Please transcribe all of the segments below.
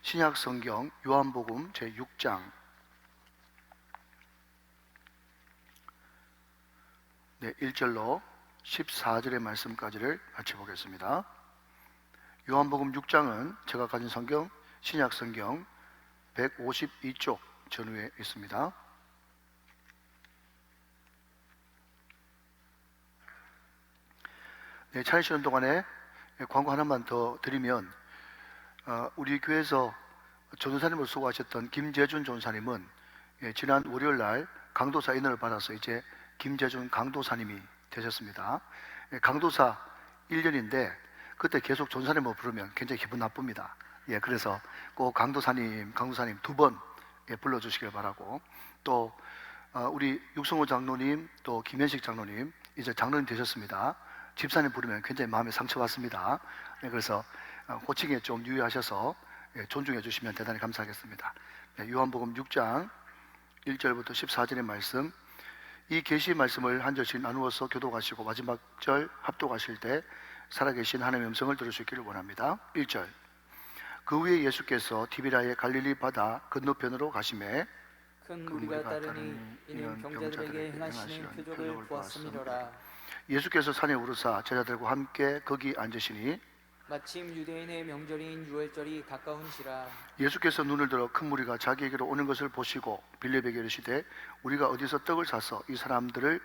신약 성경 요한복음 제6장 1절로 14절의 말씀까지를 같이 보겠습니다. 요한복음 6장은 제가 가진 성경 신약 성경 152쪽 전후에 있습니다. 찬양하시는 동안에 광고 하나만 더 드리면, 우리 교회에서 전도사님을 수고하셨던 김재준 전도사님은 지난 월요일 날 강도사 인을 받아서 이제 김재준 강도사님이 되셨습니다. 강도사 1년인데 그때 계속 전도사님을 부르면 굉장히 기분 나쁩니다. 그래서 꼭 강도사님 두 번 불러주시길 바라고, 또 우리 육성호 장로님, 또 김현식 장로님 이제 장로님 되셨습니다. 집사님 부르면 굉장히 마음에 상처받습니다. 그래서 호칭에 좀 유의하셔서 존중해 주시면 대단히 감사하겠습니다. 요한복음 6장 1절부터 14절의 말씀, 이 계시 말씀을 한 절씩 나누어서 교독하시고 마지막 절 합독하실 때 살아계신 하나님의 음성을 들을 수 있기를 원합니다. 1절, 그 후에 예수께서 디비라의 갈릴리 바다 건너편으로 가시매 큰 무리가 따르니 이는 병자들에게 행하시는 표적을 보았음이로라. 예수께서 산에 오르사 제자들과 함께 거기 앉으시니 마침 유대인의 명절인 유월절이 가까운지라. 예수께서 눈을 들어 큰 무리가 자기에게로 오는 것을 보시고 빌립에게 이르시되 우리가 어디서 떡을 사서 이 사람들을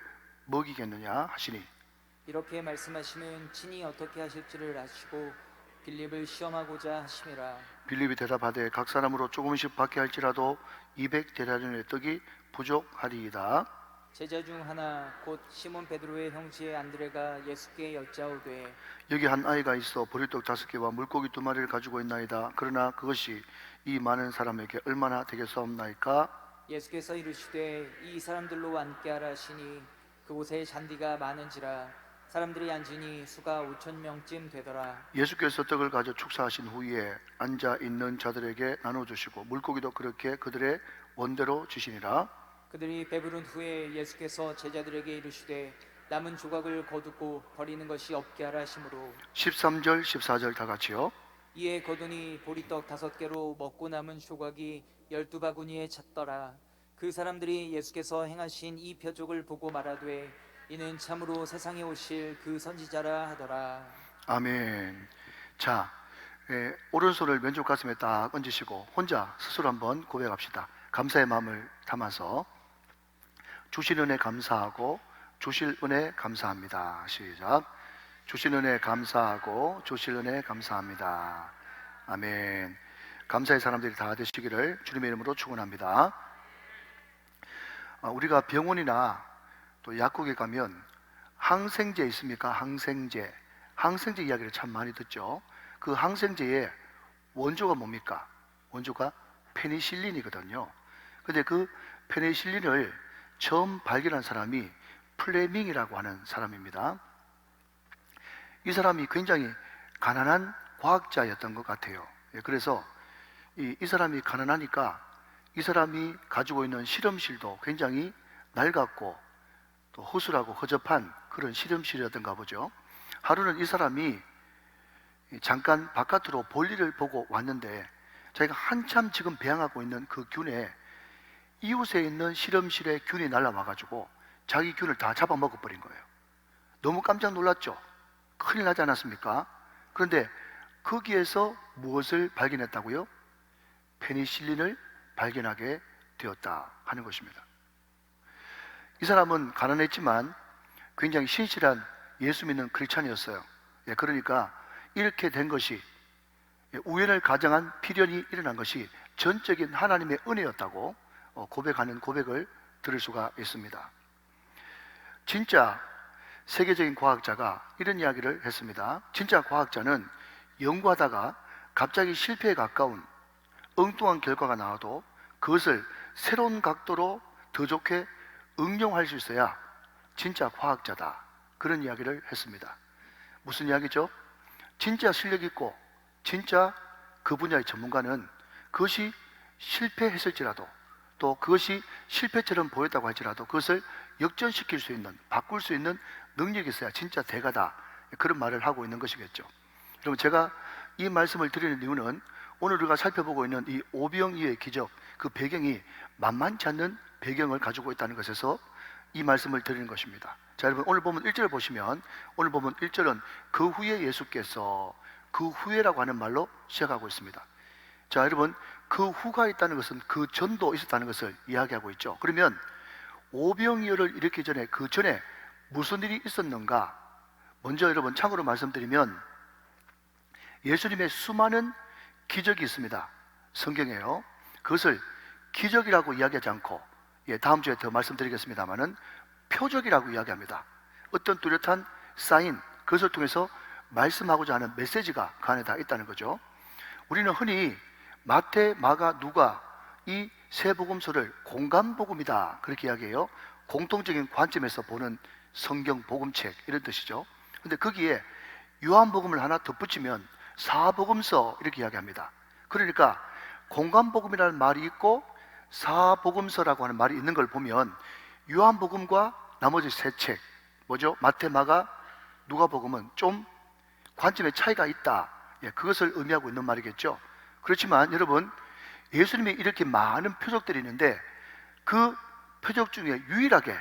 먹이겠느냐 하시니, 이렇게 말씀하시면 친히 어떻게 하실지를 아시고 빌립을 시험하고자 하심이라. 빌립이 대답하되 각 사람으로 조금씩 받게 할지라도 200데나리온의 떡이 부족하리이다. 제자 중 하나 곧 시몬 베드로의 형제 안드레가 예수께 여짜오되 여기 한 아이가 있어 보리떡 5개와 물고기 2마리를 가지고 있나이다. 그러나 그것이 이 많은 사람에게 얼마나 되겠사옵나이까? 예수께서 이르시되 이 사람들로 앉게 하라 하시니 그곳에 잔디가 많은지라 사람들이 앉으니 수가 5,000명쯤 되더라. 예수께서 떡을 가져 축사하신 후에 앉아 있는 자들에게 나눠주시고 물고기도 그렇게 그들의 원대로 주시니라. 그들이 배부른 후에 예수께서 제자들에게 이르시되 남은 조각을 거두고 버리는 것이 없게 하라 하시므로 13절 14절 다 같이요. 이에 거두니 보리떡 5개로 먹고 남은 조각이 12바구니에 찼더라. 그 사람들이 예수께서 행하신 이 표적을 보고 말하되 이는 참으로 세상에 오실 그 선지자라 하더라. 아멘. 자, 오른손을 왼쪽 가슴에 딱 얹으시고 혼자 스스로 한번 고백합시다. 감사의 마음을 담아서 주신 은혜 감사하고 주실 은혜 감사합니다. 시작. 주신 은혜 감사하고 주실 은혜 감사합니다. 아멘. 감사의 사람들이 다 되시기를 주님의 이름으로 축원합니다. 우리가 병원이나 또 약국에 가면 항생제 있습니까? 항생제 이야기를 참 많이 듣죠. 그 항생제의 원조가 뭡니까? 원조가 페니실린이거든요. 근데 그 페니실린을 처음 발견한 사람이 플레밍이라고 하는 사람입니다. 이 사람이 굉장히 가난한 과학자였던 것 같아요. 그래서 이 사람이 가난하니까 이 사람이 가지고 있는 실험실도 굉장히 낡았고 또 허술하고 허접한 그런 실험실이었던가 보죠. 하루는 이 사람이 잠깐 바깥으로 볼일을 보고 왔는데 자기가 한참 지금 배양하고 있는 그 균에 이웃에 있는 실험실에 균이 날라와가지고 자기 균을 다 잡아먹어버린 거예요. 너무 깜짝 놀랐죠. 큰일 나지 않았습니까? 그런데 거기에서 무엇을 발견했다고요? 페니실린을 발견하게 되었다 하는 것입니다. 이 사람은 가난했지만 굉장히 신실한 예수 믿는 크리스찬이었어요. 그러니까 이렇게 된 것이, 우연을 가정한 필연이 일어난 것이 전적인 하나님의 은혜였다고 고백하는 고백을 들을 수가 있습니다. 진짜 세계적인 과학자가 이런 이야기를 했습니다. 진짜 과학자는 연구하다가 갑자기 실패에 가까운 엉뚱한 결과가 나와도 그것을 새로운 각도로 더 좋게 응용할 수 있어야 진짜 과학자다, 그런 이야기를 했습니다. 무슨 이야기죠? 진짜 실력 있고 진짜 그 분야의 전문가는 그것이 실패했을지라도 또 그것이 실패처럼 보였다고 할지라도 그것을 역전시킬 수 있는, 바꿀 수 있는 능력이 있어야 진짜 대가다, 그런 말을 하고 있는 것이겠죠. 여러분, 제가 이 말씀을 드리는 이유는 오늘 우리가 살펴보고 있는 이 오병이어의 기적, 그 배경이 만만치 않는 배경을 가지고 있다는 것에서 이 말씀을 드리는 것입니다. 자, 여러분 오늘 보면 1절을 보시면, 오늘 보면 1절은 그 후에 예수께서, 그 후에라고 하는 말로 시작하고 있습니다. 자, 여러분 그 후가 있다는 것은 그 전도 있었다는 것을 이야기하고 있죠. 그러면 오병이어를 일으키기 전에, 그 전에 무슨 일이 있었는가? 먼저 여러분 참고로 말씀드리면 예수님의 수많은 기적이 있습니다. 성경에요. 그것을 기적이라고 이야기하지 않고, 다음 주에 더 말씀드리겠습니다만은 표적이라고 이야기합니다. 어떤 뚜렷한 사인, 그것을 통해서 말씀하고자 하는 메시지가 그 안에 다 있다는 거죠. 우리는 흔히 마태, 마가, 누가 이 세 복음서를 공감복음이다 그렇게 이야기해요. 공통적인 관점에서 보는 성경 복음책, 이런 뜻이죠. 근데 거기에 요한복음을 하나 덧붙이면 사복음서 이렇게 이야기합니다. 그러니까 공감복음이라는 말이 있고 사복음서라고 하는 말이 있는 걸 보면 요한복음과 나머지 세 책, 뭐죠? 마태, 마가, 누가복음은 좀 관점의 차이가 있다, 그것을 의미하고 있는 말이겠죠. 그렇지만 여러분, 예수님이 이렇게 많은 표적들이 있는데 그 표적 중에 유일하게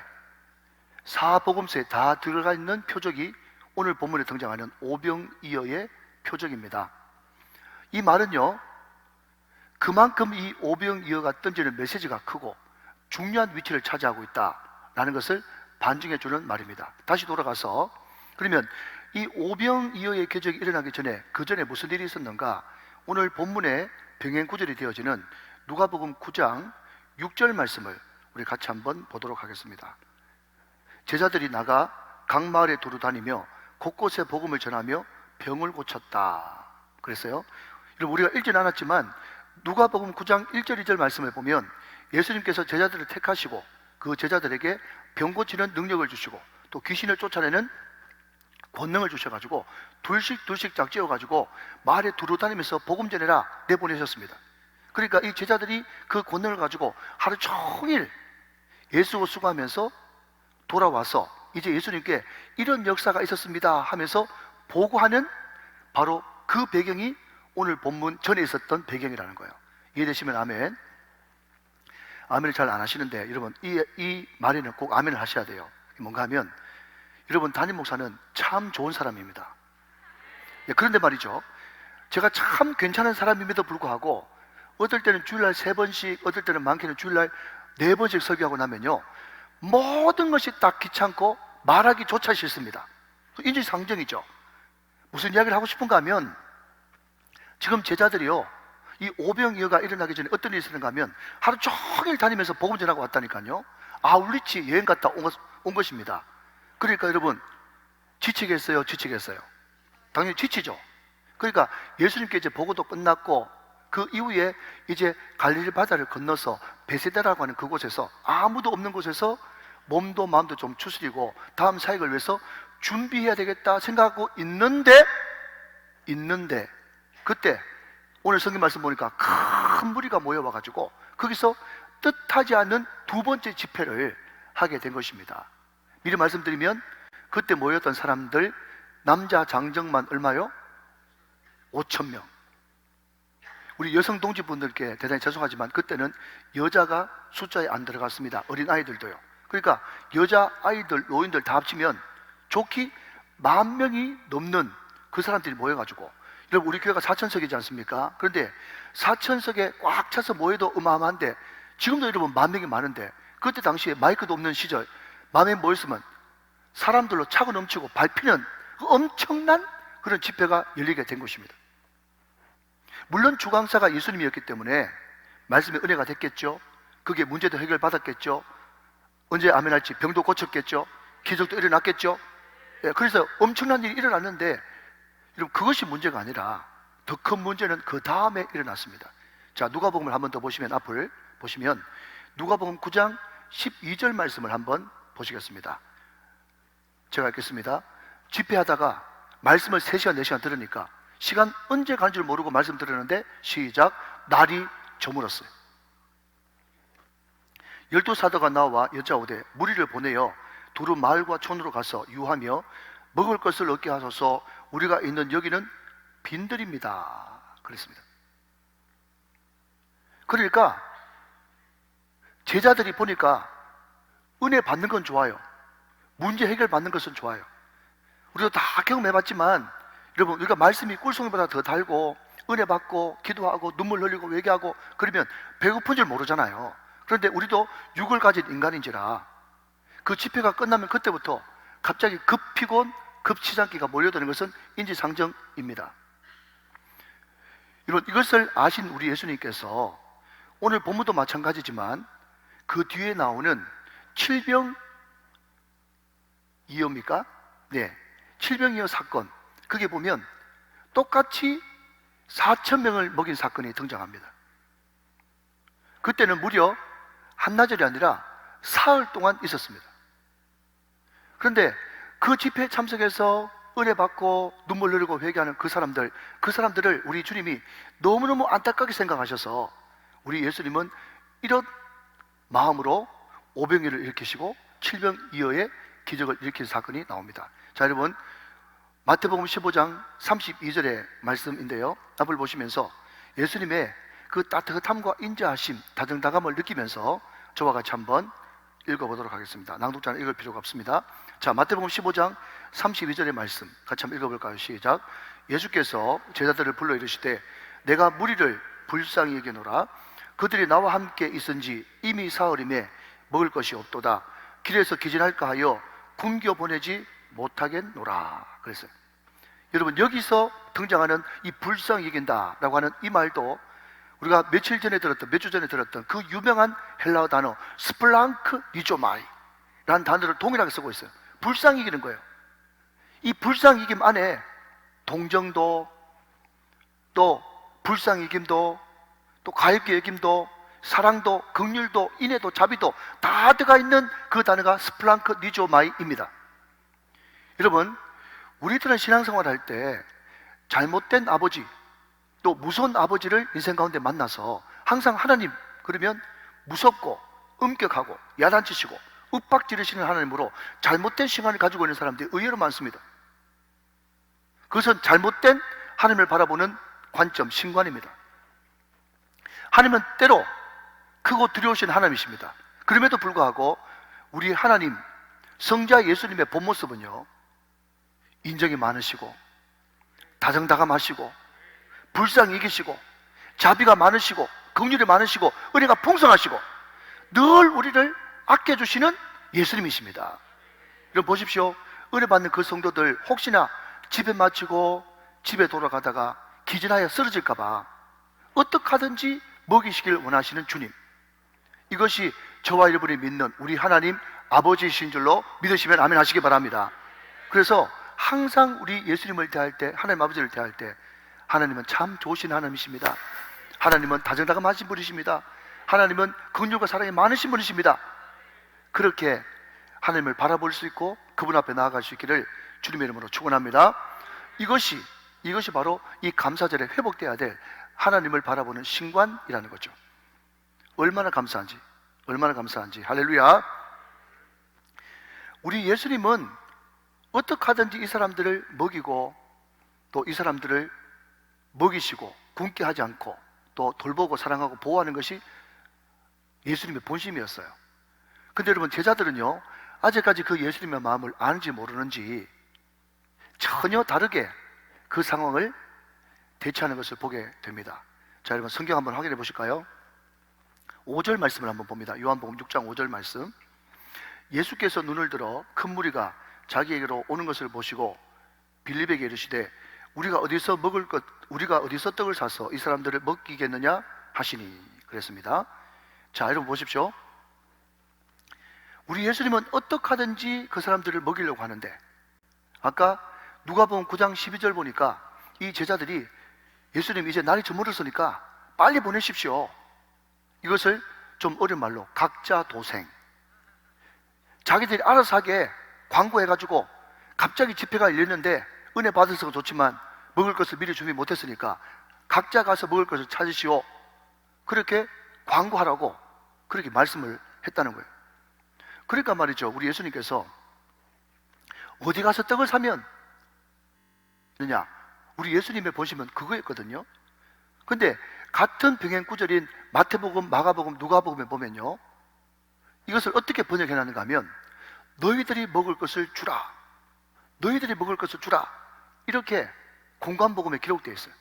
사복음서에 다 들어가 있는 표적이 오늘 본문에 등장하는 오병이어의 표적입니다. 이 말은요, 그만큼 이 오병이어가 던지는 메시지가 크고 중요한 위치를 차지하고 있다라는 것을 반증해 주는 말입니다. 다시 돌아가서, 그러면 이 오병이어의 기적이 일어나기 전에, 그 전에 무슨 일이 있었는가? 오늘 본문에 병행 구절이 되어지는 누가복음 9장 6절 말씀을 우리 같이 한번 보도록 하겠습니다. 제자들이 나가 각 마을에 두루 다니며 곳곳에 복음을 전하며 병을 고쳤다 그랬어요. 여러분, 우리가 읽진 않았지만 누가복음 9장 1절 2절 말씀을 보면 예수님께서 제자들을 택하시고 그 제자들에게 병 고치는 능력을 주시고 또 귀신을 쫓아내는 권능을 주셔가지고 둘씩 짝지어가지고 마을에 두루 다니면서 복음 전해라 내보내셨습니다. 그러니까 이 제자들이 그 권능을 가지고 하루 종일 예수를 수고하면서 돌아와서 이제 예수님께 이런 역사가 있었습니다 하면서 보고하는 바로 그 배경이 오늘 본문 전에 있었던 배경이라는 거예요. 이해되시면 아멘. 아멘을 잘 안 하시는데 여러분, 이 말에는 꼭 아멘을 하셔야 돼요. 뭔가 하면, 여러분 담임 목사는 참 좋은 사람입니다. 그런데 말이죠, 제가 참 괜찮은 사람임에도 불구하고 어떨 때는 주일날 3번씩, 어떨 때는 많게는 주일날 4번씩 설교하고 나면요, 모든 것이 딱 귀찮고 말하기조차 싫습니다. 인지상정이죠. 무슨 이야기를 하고 싶은가 하면, 지금 제자들이요, 이 오병이어가 일어나기 전에 어떤 일이 있었는가 하면 하루 종일 다니면서 복음 전하고 왔다니까요. 아울리치 여행 갔다 온 것입니다. 그러니까 여러분, 지치겠어요? 당연히 지치죠. 그러니까 예수님께 이제 보고도 끝났고 그 이후에 이제 갈릴리 바다를 건너서 베세다라고 하는 그곳에서, 아무도 없는 곳에서 몸도 마음도 좀 추스리고 다음 사역을 위해서 준비해야 되겠다 생각하고 있는데 그때 오늘 성경 말씀 보니까 큰 무리가 모여와가지고 거기서 뜻하지 않는 두 번째 집회를 하게 된 것입니다. 미리 말씀드리면 그때 모였던 사람들, 남자 장정만 얼마요? 5,000명. 우리 여성 동지분들께 대단히 죄송하지만 그때는 여자가 숫자에 안 들어갔습니다. 어린 아이들도요. 그러니까 여자 아이들, 노인들 다 합치면 좋기 10,000명이 넘는 그 사람들이 모여가지고, 여러분 우리 교회가 4,000석이지 않습니까? 그런데 4,000석에 꽉 차서 모여도 어마어마한데, 지금도 여러분 10,000명이 많은데, 그때 당시에 마이크도 없는 시절 마음에 모였으면 사람들로 차고 넘치고 밟히는 그 엄청난 그런 집회가 열리게 된 것입니다. 물론 주강사가 예수님이었기 때문에 말씀의 은혜가 됐겠죠. 그게 문제도 해결받았겠죠. 언제 아멘 할지 병도 고쳤겠죠. 기적도 일어났겠죠. 그래서 엄청난 일이 일어났는데, 여러분 그것이 문제가 아니라 더 큰 문제는 그 다음에 일어났습니다. 자, 누가복음을 한번 더 보시면, 앞을 보시면 누가복음 9장 12절 말씀을 한번 보시겠습니다. 제가 읽겠습니다. 집회하다가 말씀을 3시간 4시간 들으니까 시간 언제 가는 줄 모르고 말씀 들었는데, 시작, 날이 저물었어요. 12사도가 나와 여자 오되 무리를 보내어 두루 마을과 촌으로 가서 유하며 먹을 것을 얻게 하소서, 우리가 있는 여기는 빈들입니다 그랬습니다. 그러니까 제자들이 보니까 은혜 받는 건 좋아요. 문제 해결 받는 것은 좋아요. 우리도 다 경험해봤지만 여러분, 우리가 말씀이 꿀송이보다 더 달고 은혜 받고 기도하고 눈물 흘리고 회개하고 그러면 배고픈 줄 모르잖아요. 그런데 우리도 육을 가진 인간인지라 그 집회가 끝나면 그때부터 갑자기 급 피곤, 급 치장기가 몰려드는 것은 인지상정입니다. 여러분, 이것을 아신 우리 예수님께서 오늘 본문도 마찬가지지만 그 뒤에 나오는 칠병이어입니까? 네, 칠병이어 사건, 그게 보면 똑같이 4,000명을 먹인 사건이 등장합니다. 그때는 무려 한나절이 아니라 사흘 동안 있었습니다. 그런데 그 집회에 참석해서 은혜 받고 눈물 흘리고 회개하는 그 사람들을 우리 주님이 너무너무 안타깝게 생각하셔서 우리 예수님은 이런 마음으로 오병이를 일으키시고 칠병이어의 기적을 일으킨 사건이 나옵니다. 자, 여러분, 마태복음 15장 32절의 말씀인데요, 앞을 보시면서 예수님의 그 따뜻함과 인자하심, 다정다감을 느끼면서 저와 같이 한번 읽어보도록 하겠습니다. 낭독자는 읽을 필요가 없습니다. 자, 마태복음 15장 32절의 말씀 같이 한번 읽어볼까요? 시작. 예수께서 제자들을 불러 이르시되 내가 무리를 불쌍히 여기노라. 그들이 나와 함께 있은지 이미 사흘임에 먹을 것이 없도다. 길에서 기진할까 하여 굶겨 보내지 못하겠노라 그랬어요. 여러분, 여기서 등장하는 이 불쌍히 여긴다라고 하는 이 말도 우리가 몇 주 전에 들었던 그 유명한 헬라어 단어 스플랑크 니조마이 라는 단어를 동일하게 쓰고 있어요. 불쌍히 여기는 거예요. 이 불쌍히 여김 안에 동정도, 또 불쌍히 여김도, 또 가엾게 여김도, 사랑도, 긍휼도, 인애도, 자비도 다 들어가 있는 그 단어가 스플랑크 니조마이입니다. 여러분, 우리들은 신앙생활 할 때 잘못된 아버지, 또 무서운 아버지를 인생 가운데 만나서 항상 하나님 그러면 무섭고 엄격하고 야단치시고 윽박지르시는 하나님으로 잘못된 시간을 가지고 있는 사람들이 의외로 많습니다. 그것은 잘못된 하나님을 바라보는 관점, 신관입니다. 하나님은 때로 크고 두려우신 하나님이십니다. 그럼에도 불구하고 우리 하나님 성자 예수님의 본 모습은요, 인정이 많으시고 다정다감하시고 불쌍히 여기시고 자비가 많으시고 긍휼이 많으시고 은혜가 풍성하시고 늘 우리를 아껴주시는 예수님이십니다. 여러분 보십시오. 은혜 받는 그 성도들 혹시나 집에 마치고 집에 돌아가다가 기진하여 쓰러질까봐 어떻게 하든지 먹이시길 원하시는 주님, 이것이 저와 여러분이 믿는 우리 하나님 아버지이신 줄로 믿으시면 아멘 하시기 바랍니다. 그래서 항상 우리 예수님을 대할 때, 하나님 아버지를 대할 때 하나님은 참 좋으신 하나님이십니다. 하나님은 다정다감하신 분이십니다. 하나님은 긍휼과 사랑이 많으신 분이십니다. 그렇게 하나님을 바라볼 수 있고 그분 앞에 나아갈 수 있기를 주님의 이름으로 축원합니다. 이것이 바로 이 감사절에 회복돼야 될 하나님을 바라보는 신관이라는 거죠. 얼마나 감사한지 할렐루야. 우리 예수님은 어떻게 하든지 이 사람들을 먹이고 또 이 사람들을 먹이시고 굶게 하지 않고 또 돌보고 사랑하고 보호하는 것이 예수님의 본심이었어요. 근데 여러분, 제자들은요 아직까지 그 예수님의 마음을 아는지 모르는지 전혀 다르게 그 상황을 대처하는 것을 보게 됩니다. 자, 여러분 성경 한번 확인해 보실까요? 5절 말씀을 한번 봅니다. 요한복음 6장 5절 말씀. 예수께서 눈을 들어 큰 무리가 자기에게로 오는 것을 보시고 빌립에게 이르시되 우리가 어디서 떡을 사서 이 사람들을 먹이겠느냐 하시니 그랬습니다. 자, 여러분 보십시오. 우리 예수님은 어떻게 하든지 그 사람들을 먹이려고 하는데, 아까 누가복음 9장 12절 보니까 이 제자들이 예수님 이제 날이 저물었으니까 빨리 보내십시오. 이것을 좀 어려운 말로 각자 도생, 자기들이 알아서 하게 광고해가지고 갑자기 집회가 열렸는데 은혜 받아서 좋지만 먹을 것을 미리 준비 못했으니까 각자 가서 먹을 것을 찾으시오, 그렇게 광고하라고 그렇게 말씀을 했다는 거예요. 그러니까 말이죠, 우리 예수님께서 어디 가서 떡을 사면 되냐, 우리 예수님의 본심은 그거였거든요. 근데 같은 병행 구절인 마태복음, 마가복음, 누가복음에 보면요, 이것을 어떻게 번역해 놨는가 하면 너희들이 먹을 것을 주라, 너희들이 먹을 것을 주라, 이렇게 공관복음에 기록되어 있어요.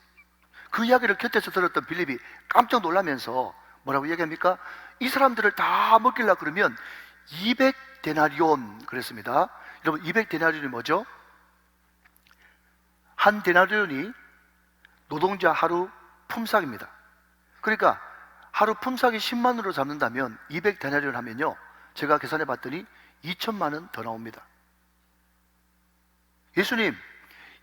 그 이야기를 곁에서 들었던 빌립이 깜짝 놀라면서 뭐라고 이야기합니까? 이 사람들을 다 먹이려고 그러면 200데나리온 그랬습니다. 여러분, 200데나리온이 뭐죠? 한 데나리온이 노동자 하루 품삯입니다. 그러니까 하루 품삯이 10만으로 잡는다면 200데나리온 하면요, 제가 계산해 봤더니 2천만 원 더 나옵니다. 예수님,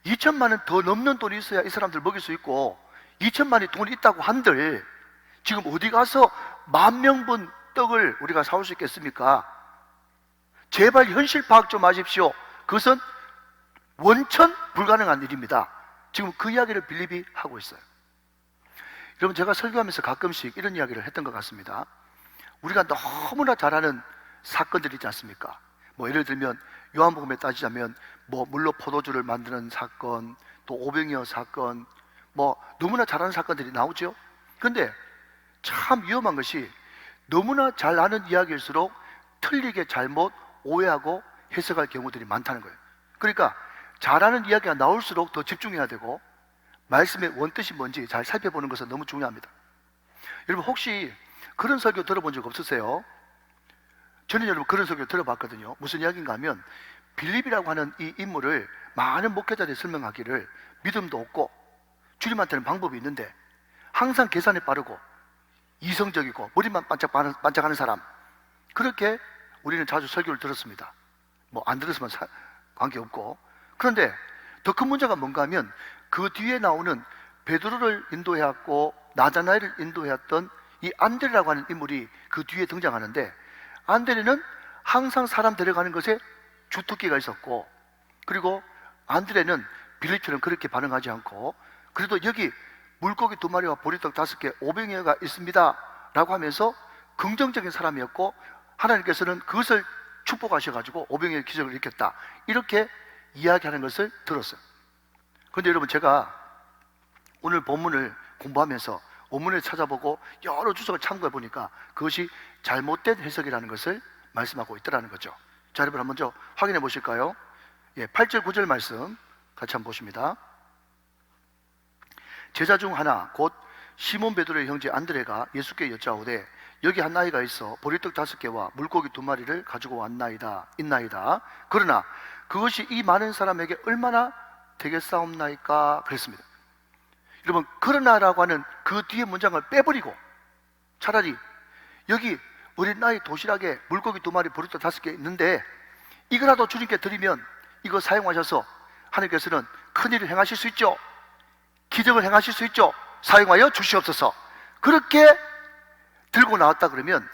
2천만 원 더 넘는 돈이 있어야 이 사람들 먹일 수 있고 2천만이 돈이 있다고 한들 지금 어디 가서 10,000명분 떡을 우리가 사올 수 있겠습니까? 제발 현실 파악 좀 하십시오. 그것은 원천 불가능한 일입니다. 지금 그 이야기를 빌립이 하고 있어요. 여러분, 제가 설교하면서 가끔씩 이런 이야기를 했던 것 같습니다. 우리가 너무나 잘 아는 사건들 있지 않습니까? 뭐 예를 들면 요한복음에 따지자면 뭐 물로 포도주를 만드는 사건, 또 오병이어 사건, 뭐 너무나 잘 아는 사건들이 나오죠. 그런데 참 위험한 것이 너무나 잘 아는 이야기일수록 틀리게 잘못 오해하고 해석할 경우들이 많다는 거예요. 그러니까 잘 아는 이야기가 나올수록 더 집중해야 되고 말씀의 원뜻이 뭔지 잘 살펴보는 것은 너무 중요합니다. 여러분, 혹시 그런 설교 들어본 적 없으세요? 저는 여러분 그런 설교 들어봤거든요. 무슨 이야기인가 하면 빌립이라고 하는 이 인물을 많은 목회자들이 설명하기를 믿음도 없고 주님한테는 방법이 있는데 항상 계산이 빠르고 이성적이고 머리만 반짝반짝하는 사람, 그렇게 우리는 자주 설교를 들었습니다. 뭐 안 들었으면 관계없고. 그런데 더 큰 문제가 뭔가 하면 그 뒤에 나오는 베드로를 인도해왔고 나다나엘을 인도해왔던 이 안드레라고 하는 인물이 그 뒤에 등장하는데, 안드레는 항상 사람 데려가는 것에 주특기가 있었고, 그리고 안드레는 빌립처럼 그렇게 반응하지 않고, 그래도 여기 물고기 2마리와 보리떡 5개, 오병이어가 있습니다 라고 하면서 긍정적인 사람이었고, 하나님께서는 그것을 축복하셔가지고 오병이어의 기적을 일으켰다, 이렇게 이야기하는 것을 들었어요. 그런데 여러분, 제가 오늘 본문을 공부하면서 원문을 찾아보고 여러 주석을 참고해 보니까 그것이 잘못된 해석이라는 것을 말씀하고 있더라는 거죠. 자, 여러분 한번 먼저 확인해 보실까요? 8절 9절 말씀 같이 한번 보십니다. 제자 중 하나 곧 시몬 베드로의 형제 안드레가 예수께 여짜오되 여기 한 나이가 있어 보리떡 5개와 물고기 2마리를 가지고 있나이다. 그러나 그것이 이 많은 사람에게 얼마나 되겠사옵나이까 그랬습니다. 여러분, 그러나라고 하는 그 뒤에 문장을 빼버리고 차라리 여기 어린 나이 도시락에 물고기 2마리 보리떡 5개 있는데 이거라도 주님께 드리면 이거 사용하셔서 하나님께서는 큰일을 행하실 수 있죠. 기적을 행하실 수 있죠. 사용하여 주시옵소서. 그렇게 들고 나왔다 그러면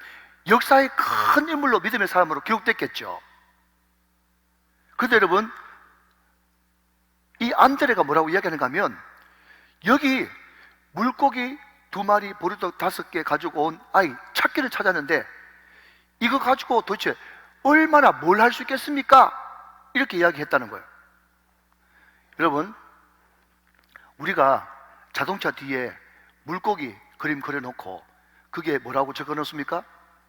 역사의 큰 인물로 믿음의 사람으로 기록됐겠죠. 그런데 여러분, 이 안드레가 뭐라고 이야기하는가 하면 여기 물고기 2마리 보리떡 5개 가지고 온 아이 찾기를 찾았는데 이거 가지고 도대체 얼마나 뭘 할 수 있겠습니까? 이렇게 이야기했다는 거예요. 여러분, 우리가 자동차 뒤에 물고기 그림 그려놓고 그게 뭐라고 적어놓습니까?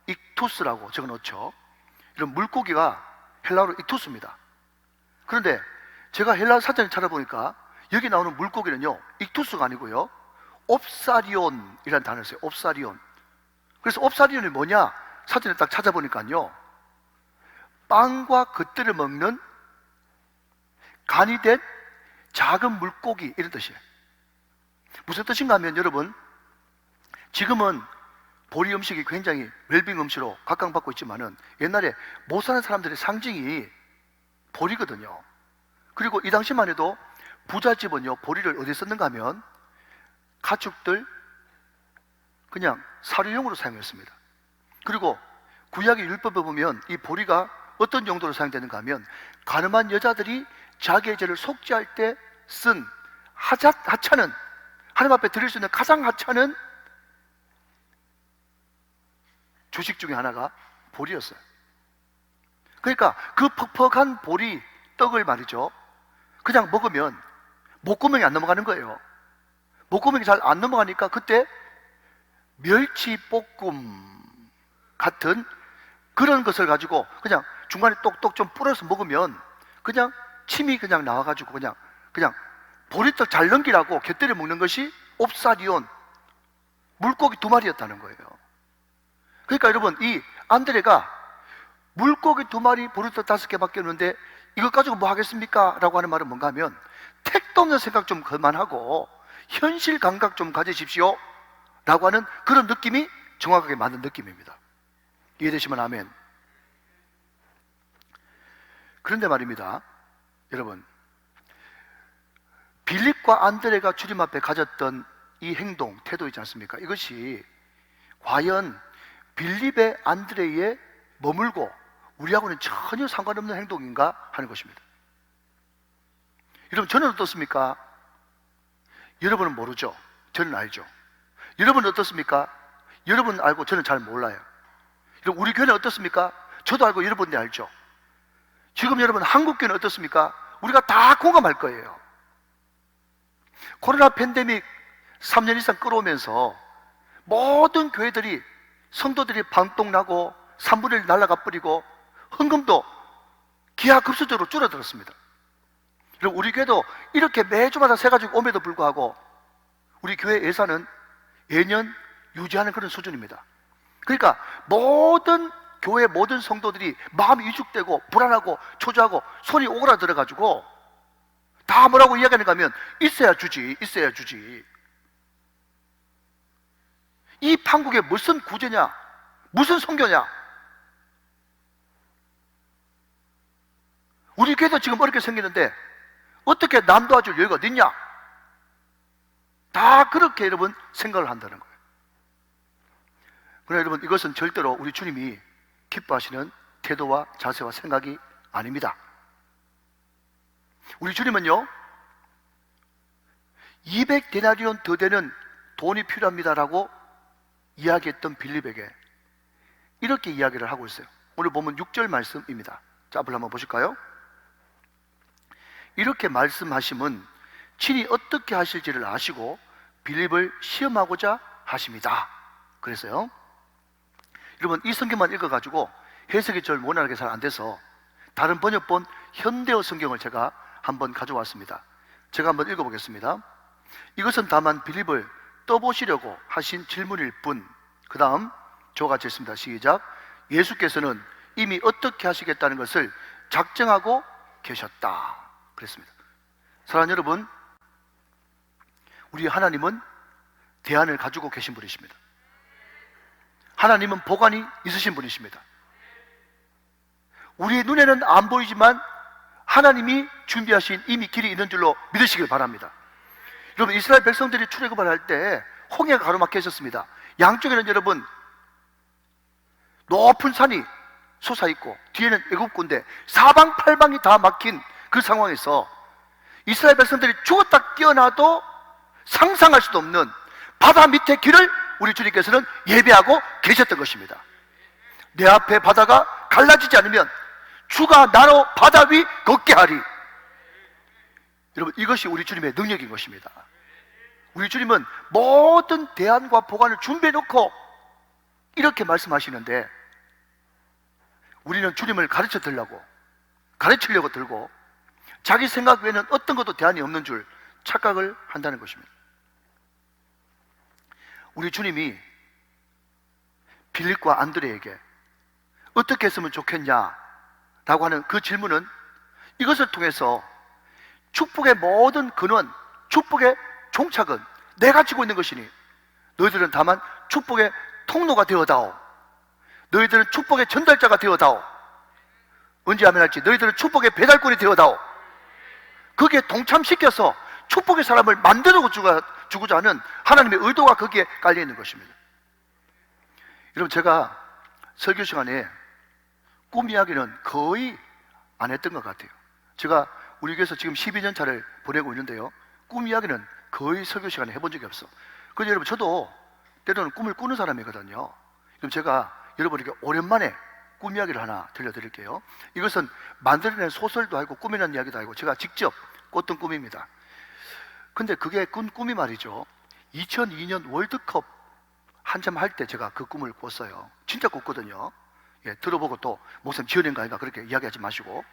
익투스라고 적어놓죠. 이런 물고기가 헬라어로 익투스입니다. 그런데 제가 헬라 사전을 찾아보니까 여기 나오는 물고기는요, 익투스가 아니고요, 옵사리온이라는 단어를 써요. 옵사리온. 그래서 옵사리온이 뭐냐? 사전에 딱 찾아보니까요, 빵과 겉들을 먹는 간이 된 작은 물고기, 이런 뜻이에요. 무슨 뜻인가 하면 여러분, 지금은 보리 음식이 굉장히 웰빙 음식으로 각광받고 있지만은 옛날에 못 사는 사람들의 상징이 보리거든요. 그리고 이 당시만 해도 부잣집은요, 보리를 어디에 썼는가 하면 가축들 그냥 사료용으로 사용했습니다. 그리고 구약의 율법에 보면 이 보리가 어떤 용도로 사용되는가 하면 가늠한 여자들이 자기의 죄를 속죄할 때 쓴 하찮은, 하나님 앞에 드릴 수 있는 가장 하찮은 주식 중에 하나가 보리였어요. 그러니까 그 퍽퍽한 보리 떡을 말이죠, 그냥 먹으면 목구멍이 안 넘어가는 거예요. 목구멍이 잘 안 넘어가니까 그때 멸치볶음 같은 그런 것을 가지고 그냥 중간에 똑똑 좀 뿌려서 먹으면 그냥 침이 그냥 나와가지고 그냥 보리떡 잘 넘기라고 곁들여 먹는 것이 옵사리온 물고기 2마리였다는 거예요. 그러니까 여러분, 이 안드레가 물고기 2마리 보리떡 5개밖에 없는데 이것 가지고 뭐 하겠습니까? 라고 하는 말은 뭔가 하면 택도 없는 생각 좀 그만하고 현실 감각 좀 가지십시오 라고 하는 그런 느낌이 정확하게 맞는 느낌입니다. 이해되시면 아멘. 그런데 말입니다, 여러분, 빌립과 안드레가 주님 앞에 가졌던 이 행동, 태도 있지 않습니까? 이것이 과연 빌립의 안드레에 머물고 우리하고는 전혀 상관없는 행동인가 하는 것입니다. 여러분, 저는 어떻습니까? 여러분은 모르죠. 저는 알죠. 여러분은 어떻습니까? 여러분 알고 저는 잘 몰라요. 여러분, 우리 교회는 어떻습니까? 저도 알고 여러분도 알죠. 지금 여러분 한국교회는 어떻습니까? 우리가 다 공감할 거예요. 코로나 팬데믹 3년 이상 끌어오면서 모든 교회들이 성도들이 반동나고 3분의 1 날아가 버리고 헌금도 기하급수적으로 줄어들었습니다. 그럼 우리 교회도 이렇게 매주마다 세가지고 옴에도 불구하고 우리 교회 예산은 매년 유지하는 그런 수준입니다. 그러니까 모든 교회 모든 성도들이 마음이 위축되고 불안하고 초조하고 손이 오그라들어가지고 다 뭐라고 이야기하는가 하면 있어야 주지. 이 판국에 무슨 구제냐, 무슨 선교냐. 우리 교회도 지금 어렵게 생기는데 어떻게 남 도와줄 여유가 어딨냐. 다 그렇게 여러분 생각을 한다는 거예요. 그러나 여러분, 이것은 절대로 우리 주님이 기뻐하시는 태도와 자세와 생각이 아닙니다. 우리 주님은요, 200데나리온 더 되는 돈이 필요합니다라고 이야기했던 빌립에게 이렇게 이야기를 하고 있어요. 오늘 보면 6절 말씀입니다. 자, 앞을 한번 보실까요? 이렇게 말씀하심은 친히 어떻게 하실지를 아시고 빌립을 시험하고자 하십니다. 그래서요, 여러분, 이 성경만 읽어가지고 해석이 좀 원활하게 잘 안 돼서 다른 번역본 현대어 성경을 제가 한번 가져왔습니다. 제가 한번 읽어보겠습니다. 이것은 다만 빌립을 떠보시려고 하신 질문일 뿐. 그 다음 저와 같이 했습니다. 시작. 예수께서는 이미 어떻게 하시겠다는 것을 작정하고 계셨다. 그랬습니다. 사랑하는 여러분, 우리 하나님은 대안을 가지고 계신 분이십니다. 하나님은 보관이 있으신 분이십니다. 우리의 눈에는 안 보이지만 하나님이 준비하신 이미 길이 있는 줄로 믿으시길 바랍니다. 여러분, 이스라엘 백성들이 출애굽을 할 때 홍해가 가로막혀 있었습니다. 양쪽에는 여러분 높은 산이 솟아있고 뒤에는 애굽군데 사방팔방이 다 막힌 그 상황에서 이스라엘 백성들이 죽었다 깨어나도 상상할 수도 없는 바다 밑에 길을 우리 주님께서는 예배하고 계셨던 것입니다. 내 앞에 바다가 갈라지지 않으면 주가 나로 바다 위 걷게 하리. 여러분, 이것이 우리 주님의 능력인 것입니다. 우리 주님은 모든 대안과 보관을 준비해 놓고 이렇게 말씀하시는데 우리는 주님을 가르치려고 들고 자기 생각 외에는 어떤 것도 대안이 없는 줄 착각을 한다는 것입니다. 우리 주님이 빌립과 안드레에게 어떻게 했으면 좋겠냐라고 하는 그 질문은 이것을 통해서 축복의 모든 근원, 축복의 종착은 내가 지고 있는 것이니 너희들은 다만 축복의 통로가 되어다오. 너희들은 축복의 전달자가 되어다오. 언제 하면 할지 너희들은 축복의 배달꾼이 되어다오. 거기에 동참시켜서 축복의 사람을 만들어 주고자 하는 하나님의 의도가 거기에 깔려 있는 것입니다. 여러분, 제가 설교 시간에 꿈 이야기는 거의 안 했던 것 같아요. 제가 우리 교회에서 지금 12년 차를 보내고 있는데요, 꿈 이야기는 거의 설교 시간에 해본 적이 없어. 그런데 여러분, 저도 때로는 꿈을 꾸는 사람이거든요. 그럼 제가 여러분에게 오랜만에 꿈 이야기를 하나 들려드릴게요. 이것은 만들어낸 소설도 아니고 꿈이라는 이야기도 아니고 제가 직접 꿨던 꿈입니다. 근데 그게 꾼 꿈이 말이죠, 2002년 월드컵 한참 할 때 제가 그 꿈을 꿨어요. 진짜 꿨거든요. 예, 들어보고 또 목사님 지어낸 거 아닌가 그렇게 이야기하지 마시고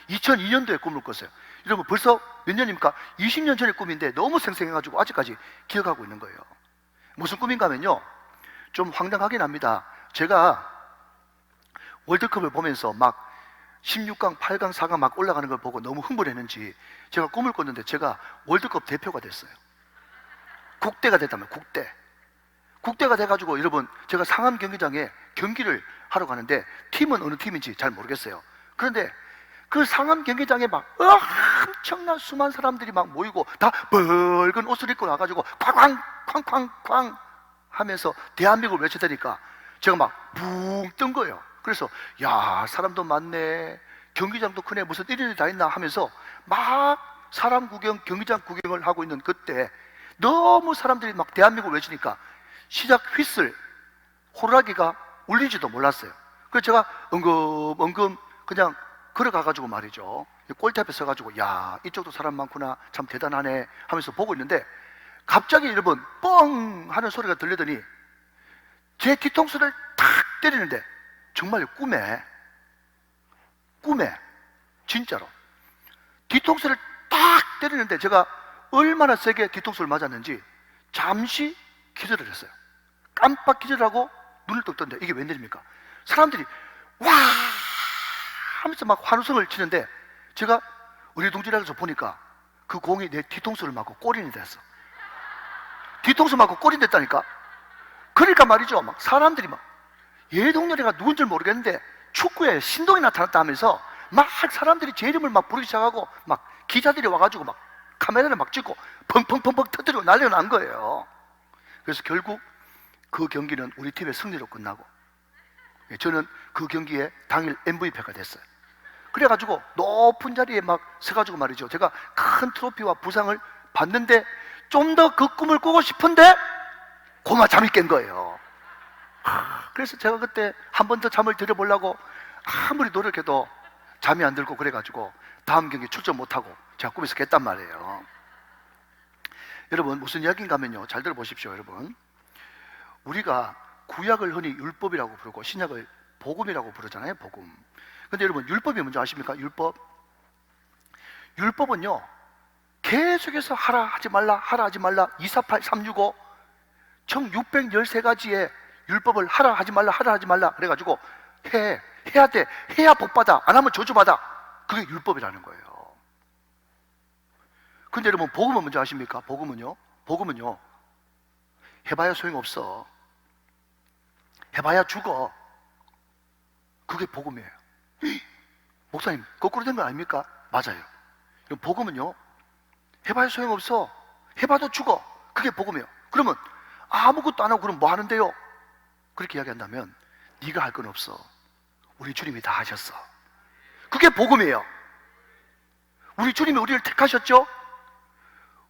2002년도에 꿈을 꿨어요. 여러분 벌써 몇 년입니까? 20년 전의 꿈인데 너무 생생해가지고 아직까지 기억하고 있는 거예요. 무슨 꿈인가 하면요, 좀 황당하긴 합니다. 제가 월드컵을 보면서 막 16강, 8강, 4강 막 올라가는 걸 보고 너무 흥분했는지 제가 꿈을 꿨는데 제가 월드컵 대표가 됐어요. 국대가 됐다면 국대가 돼가지고 여러분 제가 상암 경기장에 경기를 하러 가는데 팀은 어느 팀인지 잘 모르겠어요. 그런데 그 상암 경기장에 막 엄청난 수많은 사람들이 막 모이고 다 붉은 옷을 입고 나가지고 쾅쾅 하면서 대한민국을 외쳐대니까 제가 막 붕 뜬 거예요. 그래서 야, 사람도 많네, 경기장도 크네, 무슨 일이 다 있나 하면서 막 사람 구경, 경기장 구경을 하고 있는 그때 너무 사람들이 막 대한민국을 외치니까 시작 휘슬, 호루라기가 울리지도 몰랐어요. 그래서 제가 엉금 그냥 걸어가가지고 말이죠, 골대 앞에 서가지고 야, 이쪽도 사람 많구나, 참 대단하네 하면서 보고 있는데 갑자기 여러분 뻥 하는 소리가 들리더니 제 뒤통수를 탁 때리는데 정말 꿈에 진짜로 뒤통수를 딱 때리는데 제가 얼마나 세게 뒤통수를 맞았는지 잠시 기절을 했어요. 깜빡 기절하고 눈을 떡 떴는데 이게 웬일입니까? 사람들이 와 하면서 막 환호성을 치는데 제가 어리둥절해서 보니까 그 공이 내 뒤통수를 맞고 골인이 됐어. 뒤통수 맞고 골이 됐다니까. 그러니까 말이죠, 막 사람들이 막 예동열이가 누군 줄 모르겠는데 축구에 신동이 나타났다 하면서 막 사람들이 제 이름을 막 부르기 시작하고 막 기자들이 와가지고 막 카메라를 막 찍고 펑펑펑펑 터뜨리고 난리가 난 거예요. 그래서 결국 그 경기는 우리 팀의 승리로 끝나고 저는 그 경기에 당일 MVP가 됐어요. 그래가지고 높은 자리에 막 서가지고 말이죠, 제가 큰 트로피와 부상을 받는데 좀 더 그 꿈을 꾸고 싶은데 고마 잠이 깬 거예요. 그래서 제가 그때 한 번 더 잠을 들여보려고 아무리 노력해도 잠이 안 들고 그래가지고 다음 경기 출전 못하고 제가 꿈에서 깼단 말이에요. 여러분 무슨 이야기인가 하면요, 잘 들어보십시오. 여러분, 우리가 구약을 흔히 율법이라고 부르고 신약을 복음이라고 부르잖아요. 복음. 근데 여러분 율법이 뭔지 아십니까? 율법은요 계속해서 하라 하지 말라 248, 365 총 613가지의 율법을 하라 하지 말라 그래가지고 해야 돼, 해야 복받아, 안 하면 저주받아. 그게 율법이라는 거예요. 근데 여러분 복음은 뭔지 아십니까? 복음은요 해봐야 소용없어, 해봐야 죽어. 그게 복음이에요. 목사님 거꾸로 된 거 아닙니까? 맞아요. 복음은요 해봐야 소용없어, 해봐도 죽어. 그게 복음이에요. 그러면 아무것도 안 하고 그럼 뭐 하는데요? 그렇게 이야기한다면 네가 할 건 없어, 우리 주님이 다 하셨어. 그게 복음이에요. 우리 주님이 우리를 택하셨죠.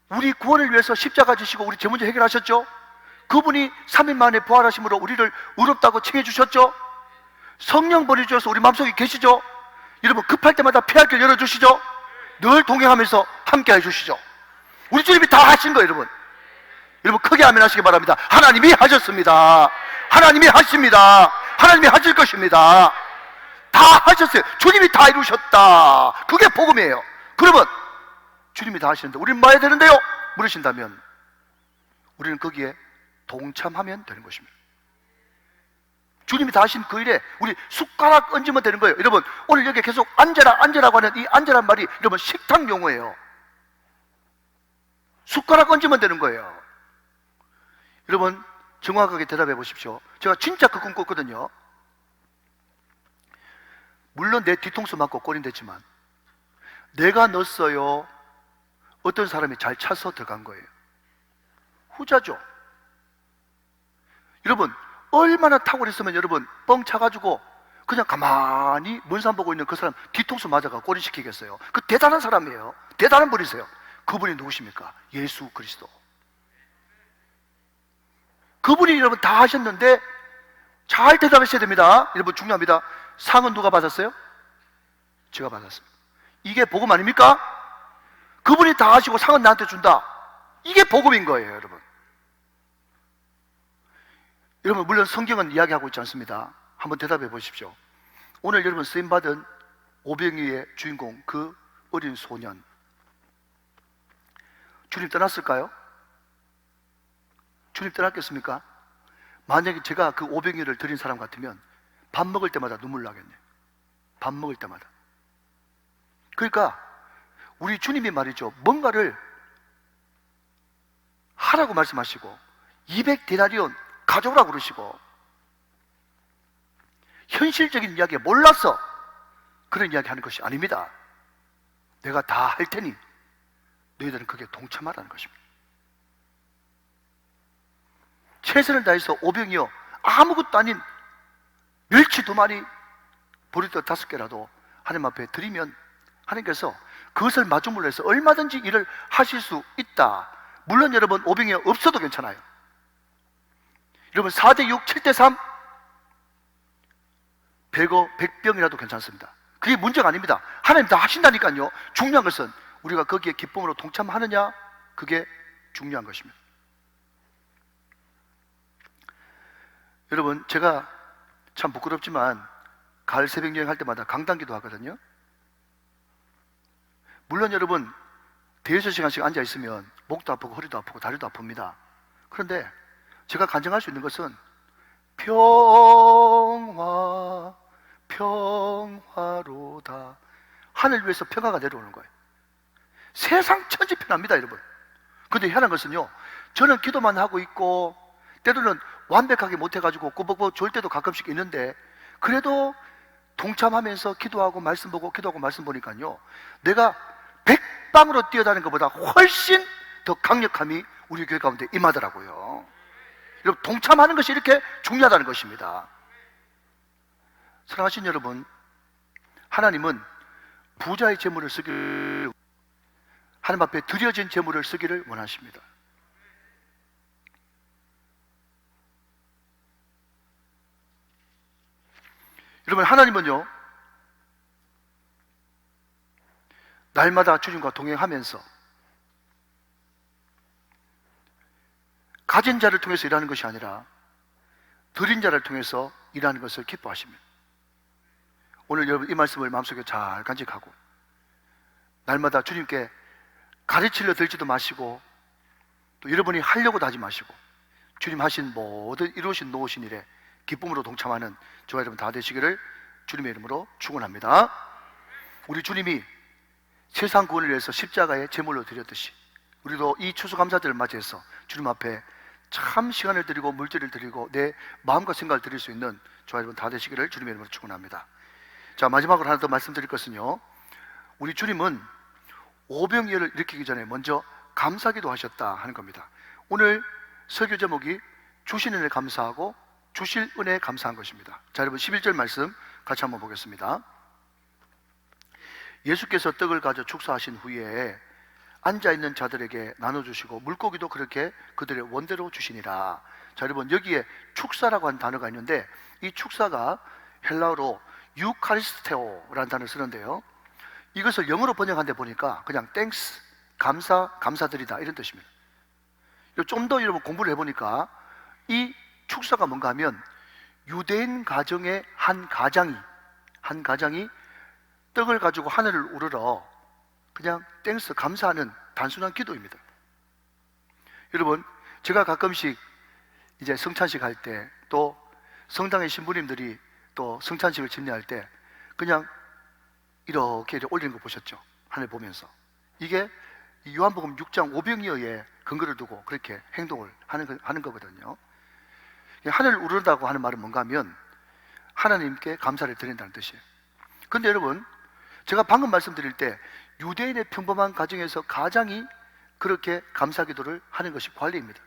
우리 구원을 위해서 십자가 지시고 우리 죄 문제 해결하셨죠. 그분이 3일 만에 부활하심으로 우리를 의롭다고 칭해 주셨죠. 성령 보내주셔서 우리 마음속에 계시죠. 여러분 급할 때마다 피할 길 열어주시죠. 늘 동행하면서 함께 해주시죠. 우리 주님이 다 하신 거예요. 여러분 크게 아멘 하시기 바랍니다. 하나님이 하셨습니다. 하나님이 하십니다. 하나님이 하실 것입니다. 다 하셨어요. 주님이 다 이루셨다. 그게 복음이에요. 그러면 주님이 다 하시는데 우리는 뭐 해야 되는데요? 물으신다면 우리는 거기에 동참하면 되는 것입니다. 주님이 다 하신 그 일에 우리 숟가락 얹으면 되는 거예요. 여러분 오늘 여기 계속 앉으라고 하는 이 앉으란 말이 여러분 식탁 용어예요. 숟가락 얹으면 되는 거예요. 여러분 정확하게 대답해 보십시오. 제가 진짜 그 꿈 꿨거든요. 물론 내 뒤통수 맞고 꼴이 됐지만 내가 넣었어요, 어떤 사람이 잘 차서 들어간 거예요? 후자죠. 여러분 얼마나 탁월했으면 여러분 뻥 차가지고 그냥 가만히 먼 산 보고 있는 그 사람 뒤통수 맞아가 꼬리 시키겠어요? 그 대단한 사람이에요. 대단한 분이세요. 그분이 누구십니까? 예수 그리스도. 그분이 여러분 다 하셨는데 잘 대답하셔야 됩니다. 여러분 중요합니다. 상은 누가 받았어요? 제가 받았습니다. 이게 복음 아닙니까? 그분이 다 하시고 상은 나한테 준다. 이게 복음인 거예요. 여러분 여러분, 물론 성경은 이야기하고 있지 않습니다. 한번 대답해 보십시오. 오늘 여러분 쓰임받은 오병이의 주인공, 그 어린 소년, 주님 떠났을까요? 주님 떠났겠습니까? 만약에 제가 그 오병이를 드린 사람 같으면 밥 먹을 때마다 눈물 나겠네요. 밥 먹을 때마다. 그러니까 우리 주님이 말이죠, 뭔가를 하라고 말씀하시고 200데나리온 가져오라고 그러시고, 현실적인 이야기에 몰라서 그런 이야기 하는 것이 아닙니다. 내가 다 할 테니 너희들은 그게 동참하라는 것입니다. 최선을 다해서 오병이어 아무것도 아닌 멸치 2마리, 보리떡 5개라도 하나님 앞에 드리면 하나님께서 그것을 마중물로 해서 얼마든지 일을 하실 수 있다. 물론 여러분, 오병이어 없어도 괜찮아요. 여러분, 4대6, 7대3, 100병이라도 괜찮습니다. 그게 문제가 아닙니다. 하나님 다 하신다니까요. 중요한 것은 우리가 거기에 기쁨으로 동참하느냐, 그게 중요한 것입니다. 여러분, 제가 참 부끄럽지만 가을 새벽 여행할 때마다 강단기도 하거든요. 물론 여러분, 대여섯 시간씩 앉아 있으면 목도 아프고 허리도 아프고 다리도 아픕니다. 그런데 제가 간증할 수 있는 것은 평화, 평화로다. 하늘 위에서 평화가 내려오는 거예요. 세상 천지편합니다, 여러분. 그런데 희한한 것은요, 저는 기도만 하고 있고 때로는 완벽하게 못해가지고 꾸벅꾸벅 졸 때도 가끔씩 있는데, 그래도 동참하면서 기도하고 말씀 보고 기도하고 말씀 보니까요, 내가 백방으로 뛰어다니는 것보다 훨씬 더 강력함이 우리 교회 가운데 임하더라고요. 여러분, 동참하는 것이 이렇게 중요하다는 것입니다. 사랑하신 여러분, 하나님은 부자의 재물을 쓰기를, 하나님 앞에 드려진 재물을 쓰기를 원하십니다. 여러분, 하나님은요, 날마다 주님과 동행하면서 가진 자를 통해서 일하는 것이 아니라 드린 자를 통해서 일하는 것을 기뻐하십니다. 오늘 여러분, 이 말씀을 마음속에 잘 간직하고 날마다 주님께 가르치려 들지도 마시고 또 여러분이 하려고도 하지 마시고 주님 하신 모든 이루신 놓으신 일에 기쁨으로 동참하는 저와 여러분 다 되시기를 주님의 이름으로 축원합니다. 우리 주님이 세상 구원을 위해서 십자가에 제물로 드렸듯이 우리도 이 추수감사절을 맞이해서 주님 앞에 참 시간을 드리고 물질을 드리고 내 마음과 생각을 드릴 수 있는 저와 여러분 다 되시기를 주님의 이름으로 축원합니다. 자, 마지막으로 하나 더 말씀드릴 것은요, 우리 주님은 오병이어를 일으키기 전에 먼저 감사기도 하셨다 하는 겁니다. 오늘 설교 제목이 주신 은혜 감사하고 주실 은혜 감사한 것입니다. 자, 여러분 11절 말씀 같이 한번 보겠습니다. 예수께서 떡을 가져 축사하신 후에 앉아있는 자들에게 나눠주시고 물고기도 그렇게 그들의 원대로 주시니라. 자, 여러분, 여기에 축사라고 하는 단어가 있는데 이 축사가 헬라어로 유카리스테오라는 단어를 쓰는데요, 이것을 영어로 번역한 데 보니까 그냥 땡스, 감사드리다 이런 뜻입니다. 좀 더 여러분 공부를 해보니까 이 축사가 뭔가 하면 유대인 가정의 한 가장이 떡을 가지고 하늘을 우러러 그냥 땡스, 감사하는 단순한 기도입니다. 여러분, 제가 가끔씩 이제 성찬식 할 때 또 성당의 신부님들이 또 성찬식을 집례할 때 그냥 이렇게 올리는 거 보셨죠? 하늘 보면서. 이게 요한복음 6장 오병이어의 근거를 두고 그렇게 행동을 하는 거거든요. 하늘을 우러다고 하는 말은 뭔가 하면 하나님께 감사를 드린다는 뜻이에요. 그런데 여러분, 제가 방금 말씀드릴 때 유대인의 평범한 가정에서 가장이 그렇게 감사기도를 하는 것이 관례입니다.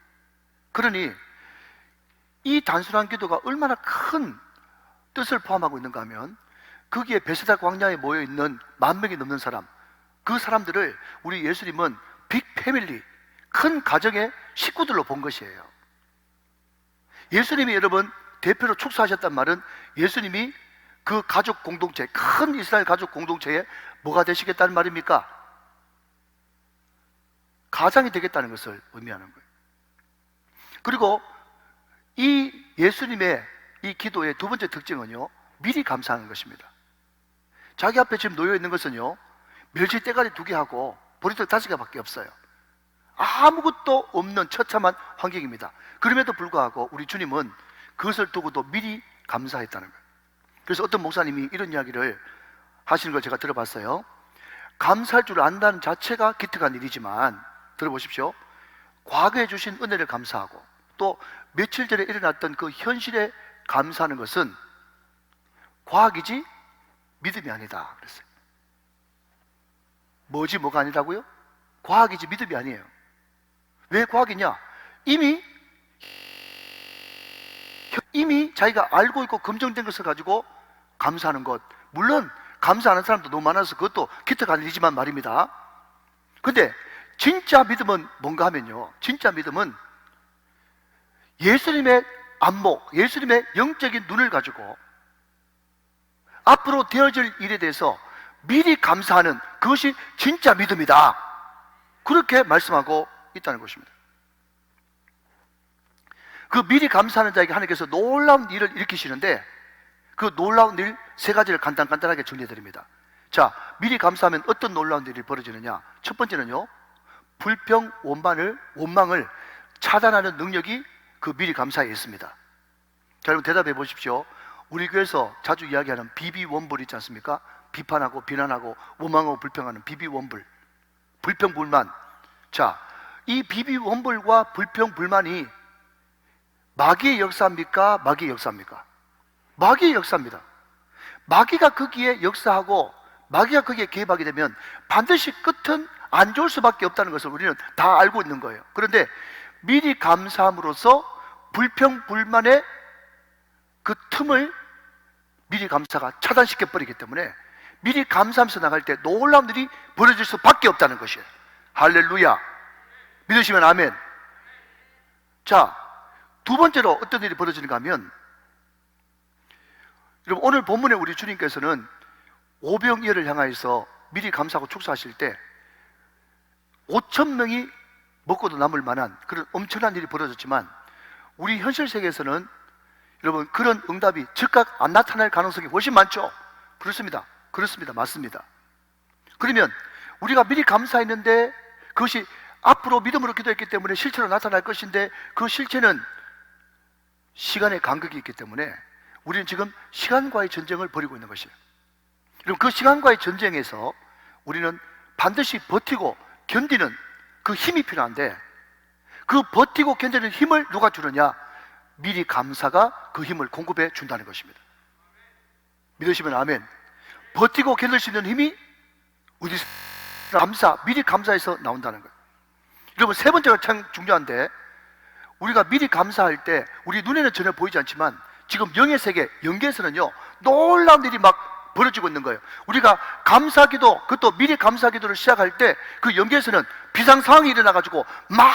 그러니 이 단순한 기도가 얼마나 큰 뜻을 포함하고 있는가 하면 거기에 베세다 광야에 모여있는 10,000명이 넘는 사람, 그 사람들을 우리 예수님은 빅 패밀리, 큰 가정의 식구들로 본 것이에요. 예수님이 여러분 대표로 축사하셨단 말은 예수님이 그 가족 공동체, 큰 이스라엘 가족 공동체에 뭐가 되시겠다는 말입니까? 가장이 되겠다는 것을 의미하는 거예요. 그리고 이 예수님의 이 기도의 두 번째 특징은요, 미리 감사하는 것입니다. 자기 앞에 지금 놓여 있는 것은요, 멸치 대가리 2개하고 보리떡 5개밖에 없어요. 아무것도 없는 처참한 환경입니다. 그럼에도 불구하고 우리 주님은 그것을 두고도 미리 감사했다는 거예요. 그래서 어떤 목사님이 이런 이야기를 하시는 걸 제가 들어봤어요. 감사할 줄 안다는 자체가 기특한 일이지만, 들어보십시오. 과거에 주신 은혜를 감사하고 또 며칠 전에 일어났던 그 현실에 감사하는 것은 과학이지 믿음이 아니다 그랬어요. 뭐가 아니라고요? 과학이지 믿음이 아니에요. 왜 과학이냐? 이미 자기가 알고 있고 검증된 것을 가지고 감사하는 것, 물론 감사하는 사람도 너무 많아서 그것도 기특한 일이지만 말입니다. 근데 진짜 믿음은 뭔가 하면요, 진짜 믿음은 예수님의 안목, 예수님의 영적인 눈을 가지고 앞으로 되어질 일에 대해서 미리 감사하는 그것이 진짜 믿음이다, 그렇게 말씀하고 있다는 것입니다. 그 미리 감사하는 자에게 하나님께서 놀라운 일을 일으키시는데, 그 놀라운 일 3가지를 간단하게 정리해 드립니다. 미리 감사하면 어떤 놀라운 일이 벌어지느냐? 첫 번째는요, 불평, 원망을 차단하는 능력이 그 미리 감사에 있습니다. 자, 여러분 대답해 보십시오. 우리 교회에서 자주 이야기하는 비비원불 있지 않습니까? 비판하고 비난하고 원망하고 불평하는 비비원불, 불평불만. 자, 이 비비원불과 불평불만이 마귀의 역사입니까? 마귀의 역사입니까? 마귀의 역사입니다. 마귀가 거기에 역사하고 마귀가 거기에 개입하게 되면 반드시 끝은 안 좋을 수밖에 없다는 것을 우리는 다 알고 있는 거예요. 그런데 미리 감사함으로써 불평불만의 그 틈을 미리 감사가 차단시켜 버리기 때문에 미리 감사하면서 나갈 때 놀라운 일이 벌어질 수밖에 없다는 것이에요. 할렐루야. 믿으시면 아멘. 자, 두 번째로 어떤 일이 벌어지는가 하면, 여러분 오늘 본문에 우리 주님께서는 오병이어를 향하여서 미리 감사하고 축사하실 때 5,000명이 먹고도 남을 만한 그런 엄청난 일이 벌어졌지만, 우리 현실 세계에서는 여러분 그런 응답이 즉각 안 나타날 가능성이 훨씬 많죠. 그렇습니다. 맞습니다. 그러면 우리가 미리 감사했는데 그것이 앞으로 믿음으로 기도했기 때문에 실체로 나타날 것인데, 그 실체는 시간의 간격이 있기 때문에 우리는 지금 시간과의 전쟁을 벌이고 있는 것이에요. 여러분 그 시간과의 전쟁에서 우리는 반드시 버티고 견디는 그 힘이 필요한데, 그 버티고 견디는 힘을 누가 주느냐? 미리 감사가 그 힘을 공급해 준다는 것입니다. 믿으시면 아멘. 버티고 견딜 수 있는 힘이 어디서? 미리 감사해서 나온다는 거예요. 여러분 세 번째가 참 중요한데, 우리가 미리 감사할 때 우리 눈에는 전혀 보이지 않지만 지금 영의 세계, 영계에서는요 놀라운 일이 막 벌어지고 있는 거예요. 우리가 감사기도, 그것도 미리 감사기도를 시작할 때 그 영계에서는 비상 상황이 일어나가지고 막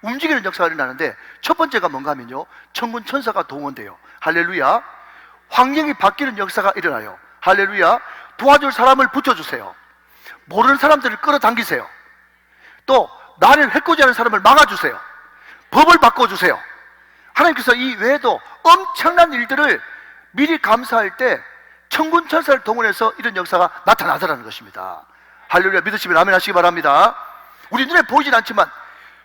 움직이는 역사가 일어나는데, 첫 번째가 뭔가 하면요, 천군 천사가 동원돼요. 할렐루야. 환경이 바뀌는 역사가 일어나요. 할렐루야. 도와줄 사람을 붙여주세요. 모르는 사람들을 끌어당기세요. 또 나를 해코지하는 사람을 막아주세요. 법을 바꿔주세요. 하나님께서 이 외에도 엄청난 일들을 미리 감사할 때 천군 천사를 동원해서 이런 역사가 나타나더라는 것입니다. 할렐루야. 믿으시면 아멘 하시기 바랍니다. 우리 눈에 보이진 않지만,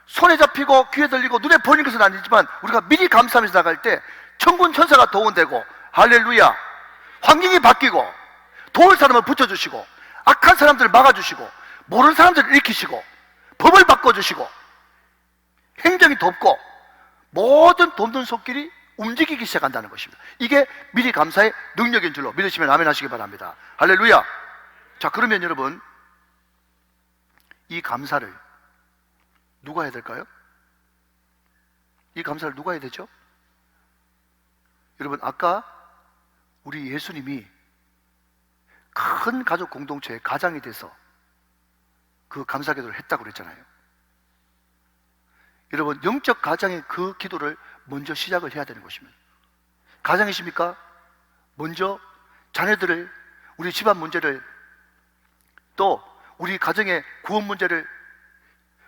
손에 잡히고 귀에 들리고 눈에 보이는 것은 아니지만, 우리가 미리 감사하면서 나갈 때 천군 천사가 동원되고, 할렐루야, 환경이 바뀌고 도울 사람을 붙여주시고 악한 사람들을 막아주시고 모르는 사람들을 일으키시고 법을 바꿔주시고 행정이 돕고 모든 돕는 손길이 움직이기 시작한다는 것입니다. 이게 미리 감사의 능력인 줄로 믿으시면 아멘 하시기 바랍니다. 할렐루야. 자, 그러면 여러분 이 감사를 누가 해야 될까요? 이 감사를 누가 해야 되죠? 여러분 아까 우리 예수님이 큰 가족 공동체의 가장이 돼서 그 감사 기도를 했다고 그랬잖아요. 여러분 영적 가장의 그 기도를 먼저 시작을 해야 되는 것입니다. 가장이십니까? 먼저 자녀들을, 우리 집안 문제를, 또 우리 가정의 구원 문제를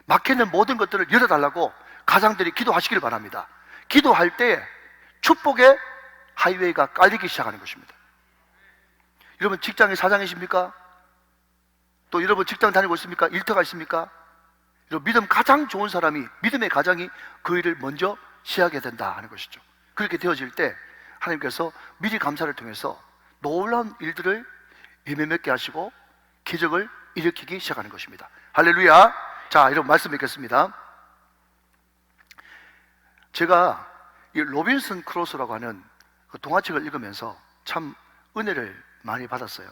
막혀있는 모든 것들을 열어달라고 가장들이 기도하시길 바랍니다. 기도할 때 축복의 하이웨이가 깔리기 시작하는 것입니다. 여러분 직장의 사장이십니까? 또 여러분 직장 다니고 있습니까? 일터가 있습니까? 여러분 믿음 가장 좋은 사람이, 믿음의 가장이 그 일을 먼저 시작해야 된다 하는 것이죠. 그렇게 되어질 때 하나님께서 미리 감사를 통해서 놀라운 일들을 예매맺게 하시고 기적을 일으키기 시작하는 것입니다. 할렐루야. 자, 여러분 말씀 뵙겠습니다. 제가 이 로빈슨 크루소라고 하는 그 동화책을 읽으면서 참 은혜를 많이 받았어요.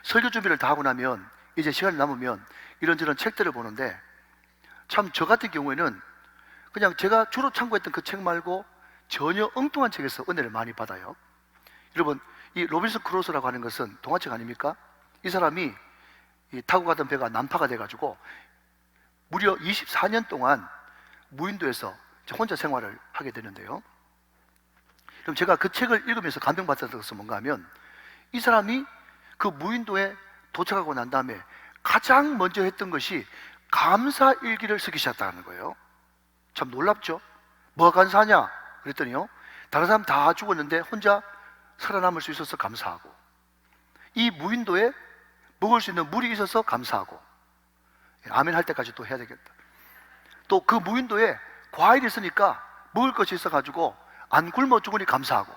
설교 준비를 다 하고 나면 이제 시간이 남으면 이런저런 책들을 보는데 참 저 같은 경우에는 그냥 제가 주로 참고했던 그 책 말고 전혀 엉뚱한 책에서 은혜를 많이 받아요. 여러분 이 로빈슨 크루소라고 하는 것은 동화책 아닙니까? 이 사람이 이 타고 가던 배가 난파가 돼가지고 무려 24년 동안 무인도에서 혼자 생활을 하게 되는데요. 그럼 제가 그 책을 읽으면서 감동받았던 것은 뭔가 하면 이 사람이 그 무인도에 도착하고 난 다음에 가장 먼저 했던 것이 감사 일기를 쓰기 시작했다는 거예요. 참 놀랍죠? 뭐가 감사하냐? 그랬더니요, 다른 사람 다 죽었는데 혼자 살아남을 수 있어서 감사하고, 이 무인도에 먹을 수 있는 물이 있어서 감사하고, 아멘 할 때까지 또 해야 되겠다. 또 그 무인도에 과일이 있으니까 먹을 것이 있어가지고 안 굶어 죽으니 감사하고,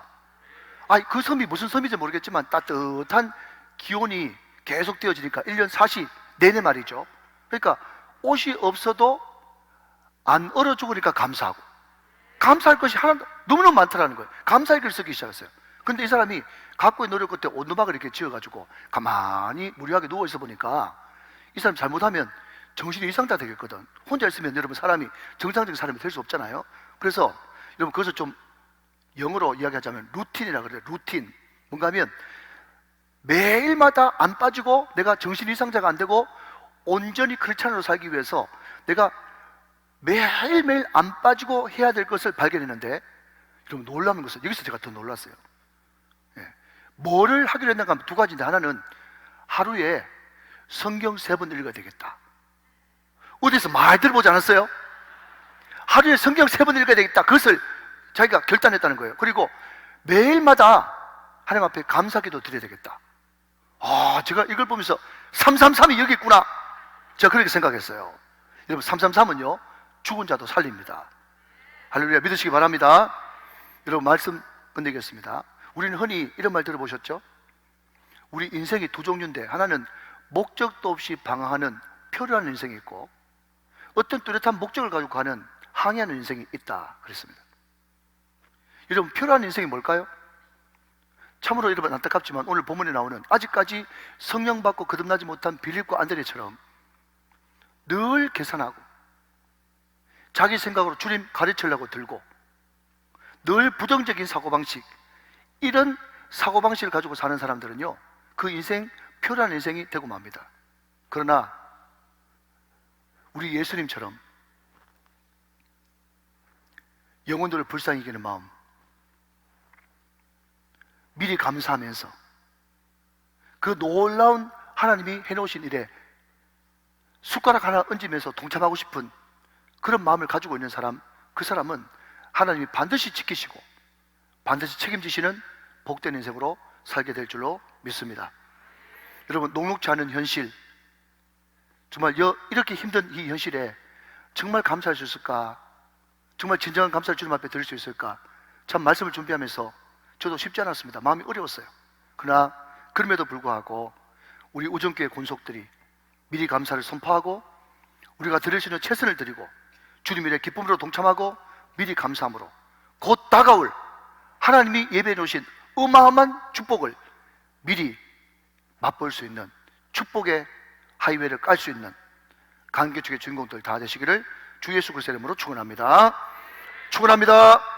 그 섬이 무슨 섬인지 모르겠지만 따뜻한 기온이 계속 되어지니까 1년 40 내내 말이죠. 그러니까 옷이 없어도 안 얼어 죽으니까 감사하고, 감사할 것이 하나 너무너무 많다라는 거예요. 감사일기를 쓰기 시작했어요. 근데 이 사람이 각고의 노력 끝에 온누막을 이렇게 지어가지고 가만히 무료하게 누워있어 보니까 이 사람 잘못하면 정신이 이상자 되겠거든. 혼자 있으면 여러분 사람이 정상적인 사람이 될 수 없잖아요. 그래서 여러분 그것을 좀 영어로 이야기하자면 루틴이라 그래요. 루틴. 뭔가 하면 매일마다 안 빠지고 내가 정신 이상자가 안 되고 온전히 크리스찬으로 살기 위해서 내가 매일매일 안 빠지고 해야 될 것을 발견했는데, 여러분 놀라운 것은 여기서 제가 더 놀랐어요. 뭐를 하기로 했는가 하면 두 가지인데, 하나는 하루에 성경 3번 읽어야 되겠다. 어디서 많이 들어보지 않았어요? 하루에 성경 3번 읽어야 되겠다. 그것을 자기가 결단했다는 거예요. 그리고 매일마다 하나님 앞에 감사기도 드려야 되겠다. 제가 이걸 보면서 333이 여기 있구나. 제가 그렇게 생각했어요. 여러분 333은요 죽은 자도 살립니다. 할렐루야. 믿으시기 바랍니다. 여러분 말씀 끝내겠습니다. 우리는 흔히 이런 말 들어보셨죠? 우리 인생이 두 종류인데, 하나는 목적도 없이 방황하는 표류하는 인생이 있고, 어떤 뚜렷한 목적을 가지고 가는 항해하는 인생이 있다 그랬습니다. 여러분 표류하는 인생이 뭘까요? 참으로 여러분 안타깝지만 오늘 본문에 나오는 아직까지 성령 받고 거듭나지 못한 빌립과 안드레처럼 늘 계산하고 자기 생각으로 주님 가르치려고 들고 늘 부정적인 사고방식, 이런 사고방식을 가지고 사는 사람들은요 그 인생 표류하는 인생이 되고 맙니다. 그러나 우리 예수님처럼 영혼들을 불쌍히 여기는 마음, 미리 감사하면서 그 놀라운 하나님이 해놓으신 일에 숟가락 하나 얹으면서 동참하고 싶은 그런 마음을 가지고 있는 사람, 그 사람은 하나님이 반드시 지키시고 반드시 책임지시는 복된 인생으로 살게 될 줄로 믿습니다. 여러분 녹록지 않은 현실, 정말 이렇게 힘든 이 현실에 정말 감사할 수 있을까? 정말 진정한 감사를 주님 앞에 드릴 수 있을까? 참 말씀을 준비하면서 저도 쉽지 않았습니다. 마음이 어려웠어요. 그러나 그럼에도 불구하고 우리 우정교회 권속들이 미리 감사를 선포하고 우리가 드릴 수 있는 최선을 드리고 주님 일에 기쁨으로 동참하고 미리 감사함으로 곧 다가올 하나님이 예배해 놓으신 어마어마한 축복을 미리 맛볼 수 있는 축복의 하이웨이를 깔 수 있는 간격축의 주인공들 다 되시기를 주 예수 그리스도의 이름으로 축원합니다. 축원합니다.